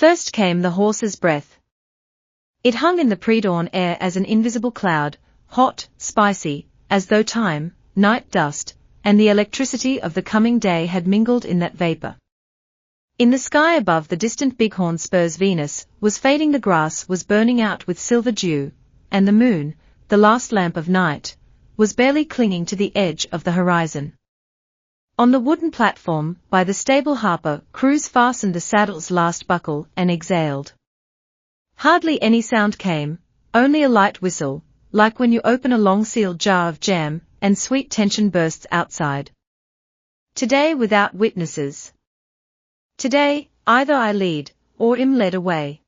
First came the horse's breath. It hung in the pre-dawn air as an invisible cloud, hot, spicy, as though time, night dust, and the electricity of the coming day had mingled in that vapor. In the sky above the distant bighorn spurs Venus was fading, the grass was burning out with silver dew, and the moon, the last lamp of night, was barely clinging to the edge of the horizon. On the wooden platform, by the stable, Harper Crews fastened the saddle's last buckle and exhaled. Hardly any sound came, only a light whistle, like when you open a long-sealed jar of jam, and sweet tension bursts outside. Today without witnesses. Today, either I lead, or am led away.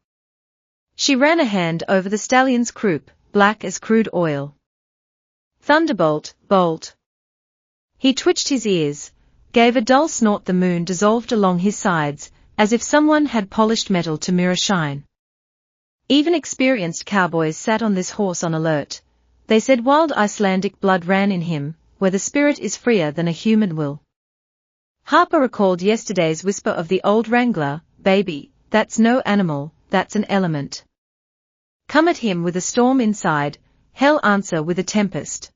She ran a hand over the stallion's croup, black as crude oil. Thunderbolt, bolt. He twitched his ears, gave a dull snort. The moon dissolved along his sides, as if someone had polished metal to mirror shine. Even experienced cowboys sat on this horse on alert. They said wild Icelandic blood ran in him, where the spirit is freer than a human will. Harper recalled yesterday's whisper of the old wrangler, "Baby, that's no animal, that's an element." Come at him with a storm inside, hell answer with a tempest.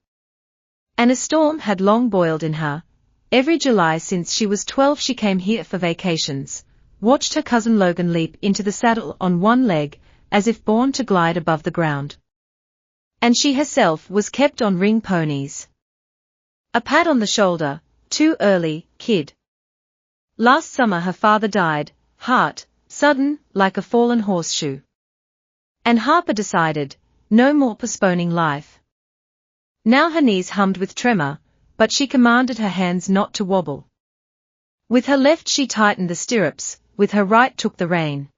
And a storm had long boiled in her. Every July since she was 12 she came here for vacations, watched her cousin Logan leap into the saddle on one leg, as if born to glide above the ground. And she herself was kept on ring ponies. A pat on the shoulder, "Too early, kid." Last summer her father died, heart, sudden, like a fallen horseshoe. And Harper decided, no more postponing life. Now her knees hummed with tremor, but she commanded her hands not to wobble. With her left she tightened the stirrups, with her right took the rein.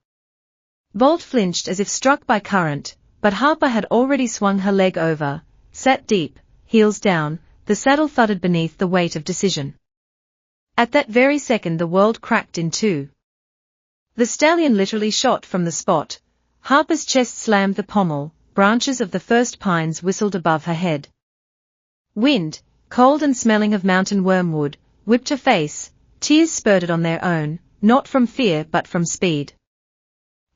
Bolt flinched as if struck by current, but Harper had already swung her leg over, sat deep, heels down, the saddle thudded beneath the weight of decision. At that very second the world cracked in two. The stallion literally shot from the spot. Harper's chest slammed the pommel, branches of the first pines whistled above her head. Wind, cold and smelling of mountain wormwood, whipped her face, tears spurted on their own, not from fear but from speed.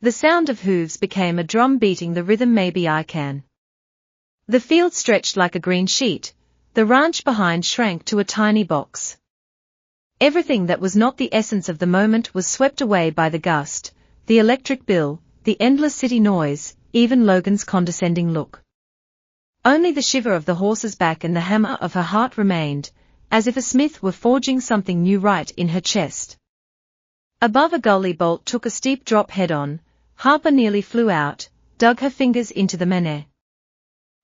The sound of hooves became a drum beating the rhythm "Maybe I Can." The field stretched like a green sheet, the ranch behind shrank to a tiny box. Everything that was not the essence of the moment was swept away by the gust, the electric bill, the endless city noise, even Logan's condescending look. Only the shiver of the horse's back and the hammer of her heart remained, as if a smith were forging something new right in her chest. Above a gully Bolt took a steep drop head-on. Harper nearly flew out, dug her fingers into the mane.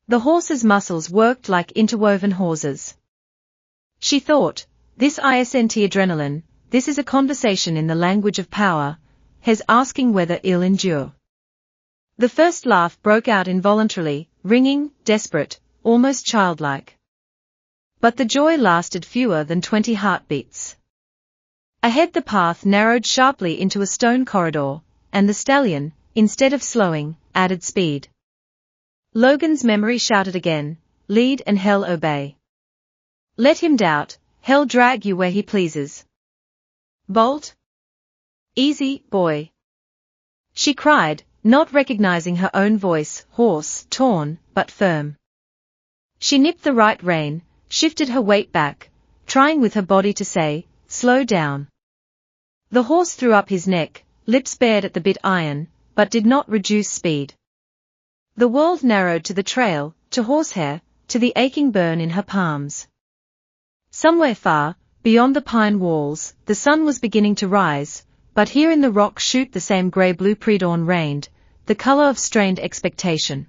The horse's muscles worked like interwoven hawsers. She thought, this isn't adrenaline, this is a conversation in the language of power, he's asking whether I'll endure. The first laugh broke out involuntarily, ringing, desperate, almost childlike. But the joy lasted fewer than 20 heartbeats. Ahead the path narrowed sharply into a stone corridor, and the stallion, instead of slowing, added speed. Logan's memory shouted again, "Lead and hell obey. Let him doubt, hell drag you where he pleases. Bolt? Easy, boy." She cried, not recognizing her own voice, hoarse, torn, but firm. She nipped the right rein, shifted her weight back, trying with her body to say, "Slow down." The horse threw up his neck, lips bared at the bit iron, but did not reduce speed. The world narrowed to the trail, to horsehair, to the aching burn in her palms. Somewhere far, beyond the pine walls, the sun was beginning to rise, but here in the rock chute the same grey-blue pre-dawn reigned, the color of strained expectation.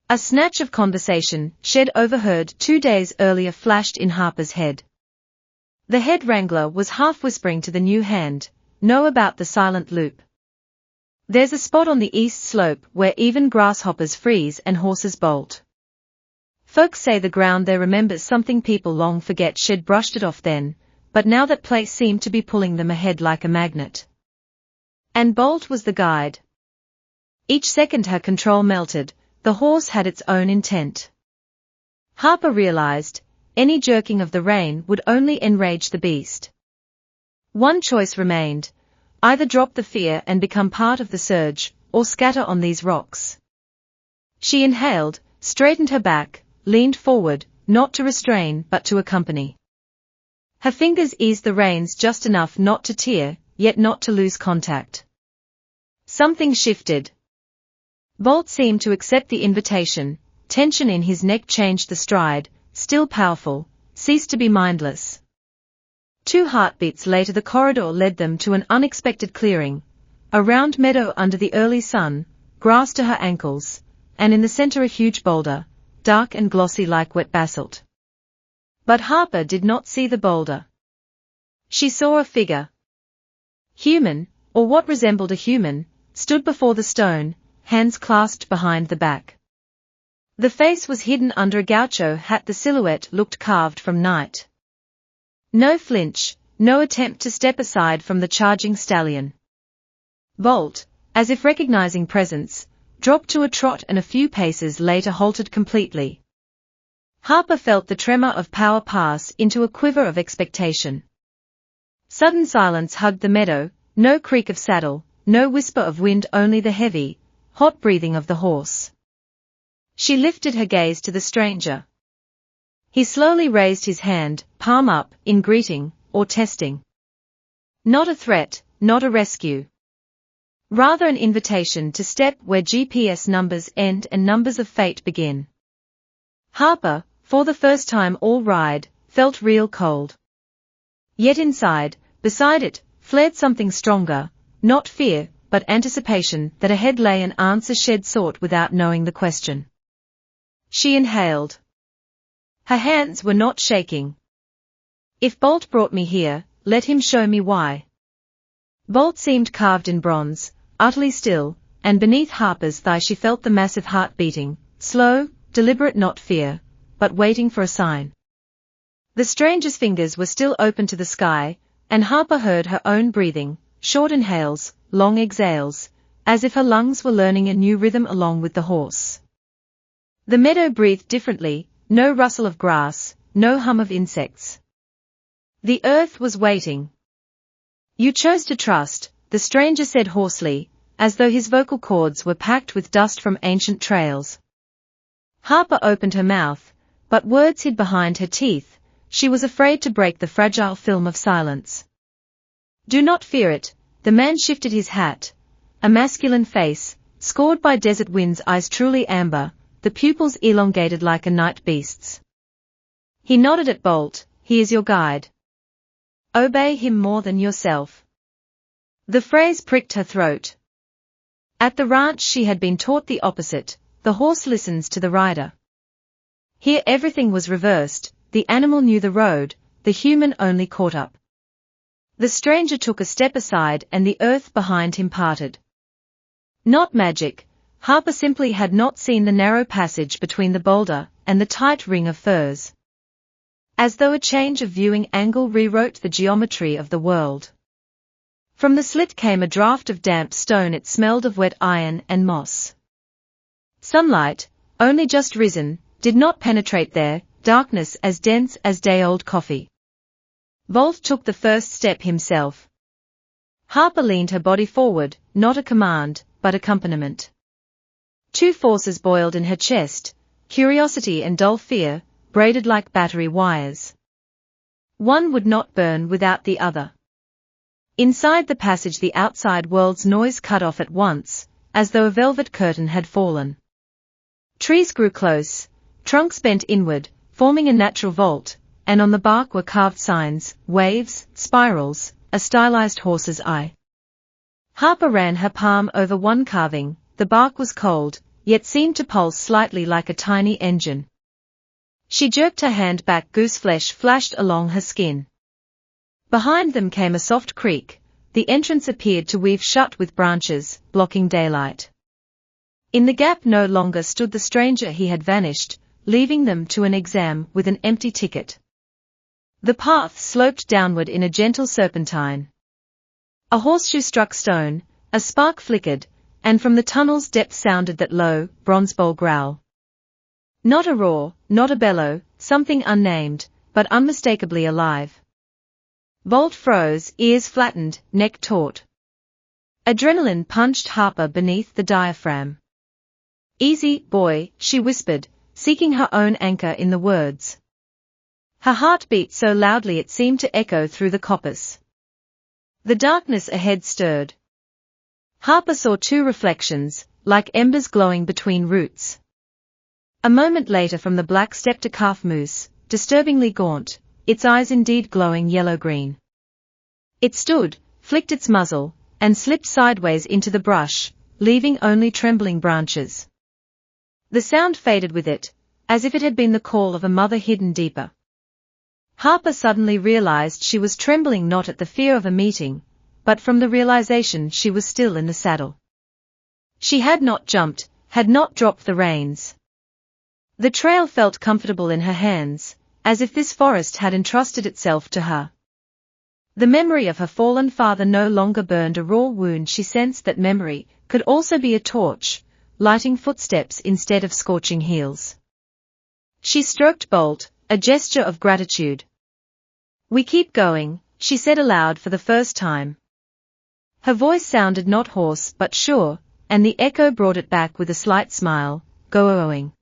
A snatch of conversation, shed overheard 2 days earlier, flashed in Harper's head. The head wrangler was half whispering to the new hand, "Know about the silent loop? There's a spot on the east slope where even grasshoppers freeze and horses bolt. Folks say the ground there remembers something people long forget. Shed brushed it off then, but now that place seemed to be pulling them ahead like a magnet. And Bolt was the guide. Each second her control melted, the horse had its own intent. Harper realized, any jerking of the rein would only enrage the beast. One choice remained, Either drop the fear and become part of the surge, or scatter on these rocks. She inhaled, straightened her back, leaned forward, not to restrain but to accompany. Her fingers eased the reins just enough not to tear, yet not to lose contact. Something shifted. Bolt seemed to accept the invitation, tension in his neck changed the stride, still powerful, ceased to be mindless. 2 heartbeats later the corridor led them to an unexpected clearing, a round meadow under the early sun, grass to her ankles, and in the center a huge boulder, dark and glossy like wet basalt. But Harper did not see the boulder. She saw a figure. Human, or what resembled a human, stood before the stone, hands clasped behind the back. The face was hidden under a gaucho hat. The silhouette looked carved from night. No flinch, no attempt to step aside from the charging stallion. Bolt, as if recognizing presence, dropped to a trot and a few paces later halted completely. Harper felt the tremor of power pass into a quiver of expectation. Sudden silence hugged the meadow, no creak of saddle, no whisper of wind, only the heavy, hot breathing of the horse. She lifted her gaze to the stranger. He slowly raised his hand, palm up, in greeting, or testing. Not a threat, not a rescue. Rather an invitation to step where GPS numbers end and numbers of fate begin. Harper, for the first time all ride, felt real cold. Yet inside, beside it, flared something stronger, not fear, but anticipation that ahead lay an answer she'd sought without knowing the question. She inhaled. Her hands were not shaking. If Bolt brought me here, let him show me why. Bolt seemed carved in bronze, utterly still, and beneath Harper's thigh she felt the massive heart beating, slow, deliberate, not fear, but waiting for a sign. The stranger's fingers were still open to the sky, and Harper heard her own breathing, short inhales, long exhales, as if her lungs were learning a new rhythm along with the horse. The meadow breathed differently, no rustle of grass, no hum of insects. The earth was waiting. You chose to trust, the stranger said hoarsely, as though his vocal cords were packed with dust from ancient trails. Harper opened her mouth, but words hid behind her teeth. She was afraid to break the fragile film of silence. Do not fear it, the man shifted his hat. A masculine face, scored by desert winds, eyes truly amber, the pupils elongated like a night beast's. He nodded at Bolt. He is your guide. Obey him more than yourself. The phrase pricked her throat. At the ranch she had been taught the opposite, the horse listens to the rider. Here everything was reversed, the animal knew the road, the human only caught up. The stranger took a step aside and the earth behind him parted. Not magic, Harper simply had not seen the narrow passage between the boulder and the tight ring of firs. As though a change of viewing angle rewrote the geometry of the world. From the slit came a draft of damp stone. It smelled of wet iron and moss. Sunlight, only just risen, did not penetrate there, darkness as dense as day-old coffee. Bolt took the first step himself. Harper leaned her body forward, not a command, but accompaniment. 2 forces boiled in her chest, curiosity and dull fear, braided like battery wires. One would not burn without the other. Inside the passage the outside world's noise cut off at once, as though a velvet curtain had fallen. Trees grew close, trunks bent inward, forming a natural vault, and on the bark were carved signs, waves, spirals, a stylized horse's eye. Harper ran her palm over one carving. The bark was cold, yet seemed to pulse slightly like a tiny engine. She jerked her hand back. Goose flesh flashed along her skin. Behind them came a soft creak. The entrance appeared to weave shut with branches, blocking daylight. In the gap no longer stood the stranger. He had vanished, leaving them to an exam with an empty ticket. The path sloped downward in a gentle serpentine. A horseshoe struck stone, a spark flickered, and from the tunnel's depths sounded that low, bronze bowl growl. Not a roar, not a bellow, something unnamed, but unmistakably alive. Bolt froze, ears flattened, neck taut. Adrenaline punched Harper beneath the diaphragm. "Easy, boy," she whispered, seeking her own anchor in the words. Her heart beat so loudly it seemed to echo through the coppice. The darkness ahead stirred. Harper saw two reflections, like embers glowing between roots. A moment later from the black stepped a calf moose, disturbingly gaunt, its eyes indeed glowing yellow-green. It stood, flicked its muzzle, and slipped sideways into the brush, leaving only trembling branches. The sound faded with it, as if it had been the call of a mother hidden deeper. Harper suddenly realized she was trembling not at the fear of a meeting, but from the realization she was still in the saddle. She had not jumped, had not dropped the reins. The trail felt comfortable in her hands, as if this forest had entrusted itself to her. The memory of her fallen father no longer burned a raw wound. She sensed that memory could also be a torch, lighting footsteps instead of scorching heels. She stroked Bolt, a gesture of gratitude. "We keep going," she said aloud for the first time. Her voice sounded not hoarse but sure, and the echo brought it back with a slight smile, "Going."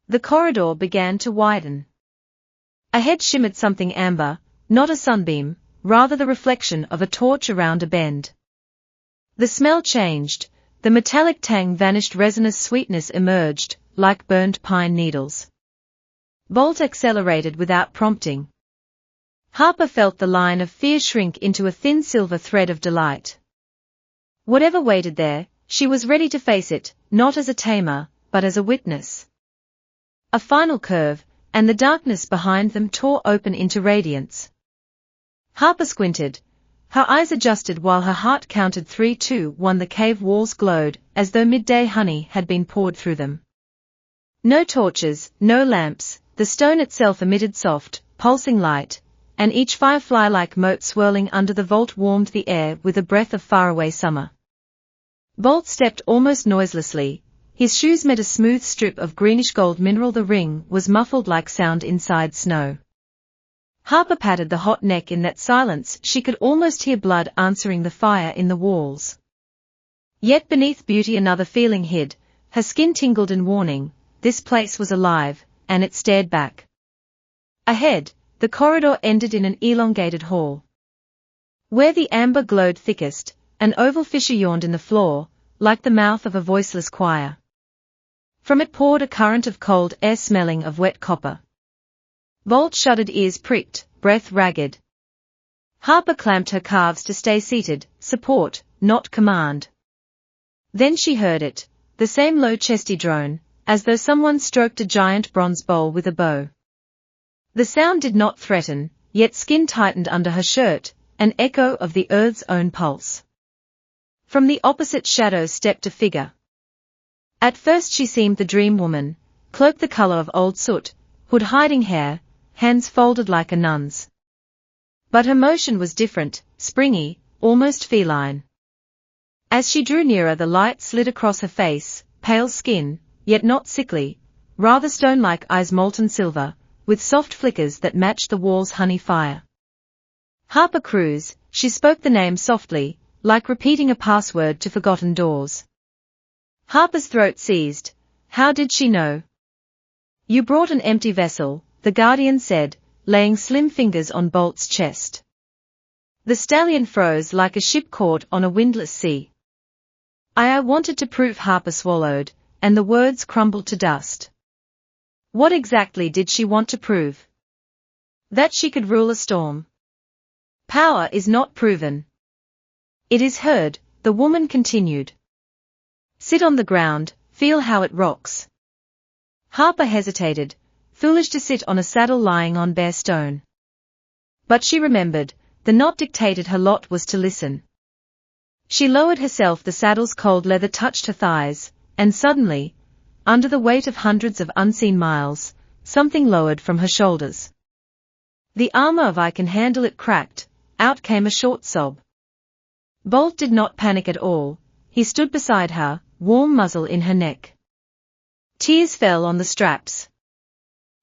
The corridor began to widen. Ahead shimmered something amber, not a sunbeam, rather the reflection of a torch around a bend. The smell changed, the metallic tang vanished, resinous sweetness emerged, like burned pine needles. Bolt accelerated without prompting. Harper felt the line of fear shrink into a thin silver thread of delight. Whatever waited there, she was ready to face it, not as a tamer, but as a witness. A final curve, and the darkness behind them tore open into radiance. Harper squinted. Her eyes adjusted while her heart counted 3, 2, 1. The cave walls glowed, as though midday honey had been poured through them. No torches, no lamps, the stone itself emitted soft, pulsing light, and each firefly-like mote swirling under the vault warmed the air with a breath of faraway summer. Bolt stepped almost noiselessly. His shoes met a smooth strip of greenish-gold mineral. The ring was muffled like sound inside snow. Harper patted the hot neck. In that silence she could almost hear blood answering the fire in the walls. Yet beneath beauty another feeling hid. Her skin tingled in warning. This place was alive, and it stared back. Ahead, the corridor ended in an elongated hall. Where the amber glowed thickest, an oval fissure yawned in the floor, like the mouth of a voiceless choir. From it poured a current of cold air smelling of wet copper. Bolt shuddered, ears pricked, breath ragged. Harper clamped her calves to stay seated, support, not command. Then she heard it, the same low chesty drone, as though someone stroked a giant bronze bowl with a bow. The sound did not threaten, yet skin tightened under her shirt, an echo of the earth's own pulse. From the opposite shadows stepped a figure. At first she seemed the dream woman, cloaked the color of old soot, hood hiding hair, hands folded like a nun's. But her motion was different, springy, almost feline. As she drew nearer, the light slid across her face, pale skin, yet not sickly, rather stone-like eyes molten silver, with soft flickers that matched the wall's honey fire. "Harper Crews," she spoke the name softly, like repeating a password to forgotten doors. Harper's throat seized. How did she know? "You brought an empty vessel," the Guardian said, laying slim fingers on Bolt's chest. The stallion froze like a ship caught on a windless sea. I wanted to prove." Harper swallowed, and the words crumbled to dust. What exactly did she want to prove? That she could rule a storm. Power is not proven. It is heard, the woman continued. Sit on the ground, feel how it rocks. Harper hesitated, foolish to sit on a saddle lying on bare stone. But she remembered, the knot dictated her lot was to listen. She lowered herself, the saddle's cold leather touched her thighs, and suddenly, under the weight of hundreds of unseen miles, something lowered from her shoulders. The armor of "I can handle it" cracked, out came a short sob. Bolt did not panic at all, he stood beside her, warm muzzle in her neck. Tears fell on the straps.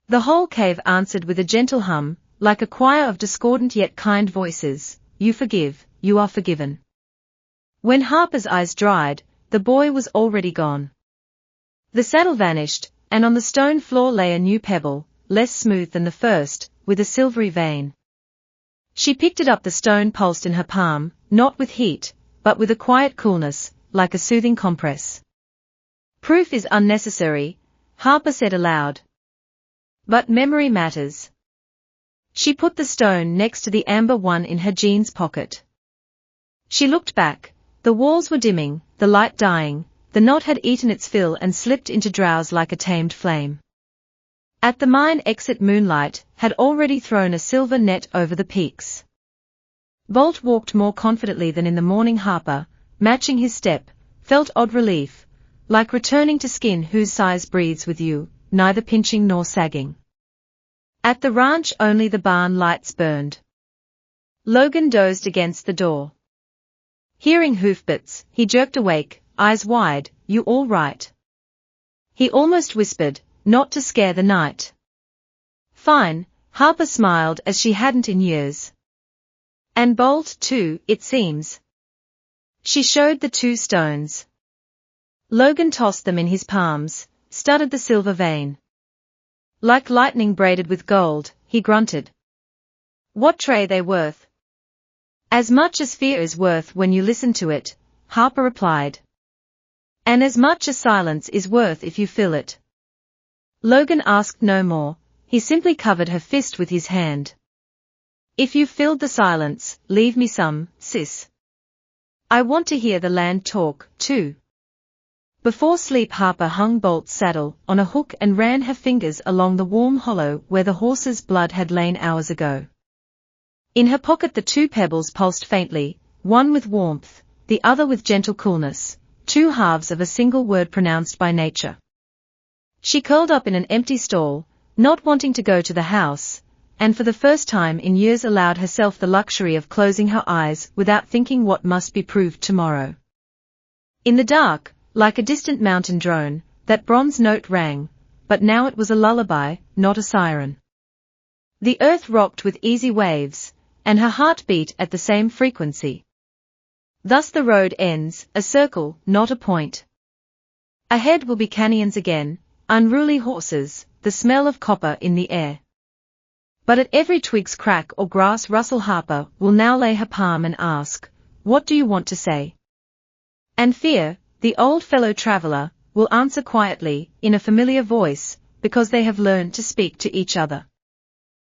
The whole cave answered with a gentle hum, like a choir of discordant yet kind voices, "You forgive, you are forgiven." When Harper's eyes dried, the boy was already gone. The saddle vanished, and on the stone floor lay a new pebble, less smooth than the first, with a silvery vein. She picked it up. The stone pulsed in her palm, not with heat, but with a quiet coolness, like a soothing compress. Proof is unnecessary, Harper said aloud. But memory matters. She put the stone next to the amber one in her jeans pocket. She looked back. The walls were dimming, the light dying, the knot had eaten its fill and slipped into drowse like a tamed flame. At the mine exit, moonlight had already thrown a silver net over the peaks. Bolt walked more confidently than in the morning. Harper, matching his step, felt odd relief, like returning to skin whose size breathes with you, neither pinching nor sagging. At the ranch only the barn lights burned. Logan dozed against the door. Hearing hoofbeats, he jerked awake, eyes wide. You all right? He almost whispered, not to scare the night. Fine, Harper smiled as she hadn't in years. And Bolt too, it seems. She showed the 2 stones. Logan tossed them in his palms, studied the silver vein. Like lightning braided with gold, he grunted. What trade they worth? As much as fear is worth when you listen to it, Harper replied. And as much as silence is worth if you feel it. Logan asked no more, he simply covered her fist with his hand. If you filled the silence, leave me some, sis. I want to hear the land talk, too. Before sleep, Harper hung Bolt's saddle on a hook and ran her fingers along the warm hollow where the horse's blood had lain hours ago. In her pocket the 2 pebbles pulsed faintly, one with warmth, the other with gentle coolness, 2 halves of a single word pronounced by nature. She curled up in an empty stall, not wanting to go to the house, and for the first time in years allowed herself the luxury of closing her eyes without thinking what must be proved tomorrow. In the dark, like a distant mountain drone, that bronze note rang, but now it was a lullaby, not a siren. The earth rocked with easy waves, and her heart beat at the same frequency. Thus the road ends, a circle, not a point. Ahead will be canyons again, unruly horses, the smell of copper in the air. But at every twig's crack or grass rustle Harper will now lay her palm and ask, what do you want to say? And fear, the old fellow traveler, will answer quietly, in a familiar voice, because they have learned to speak to each other.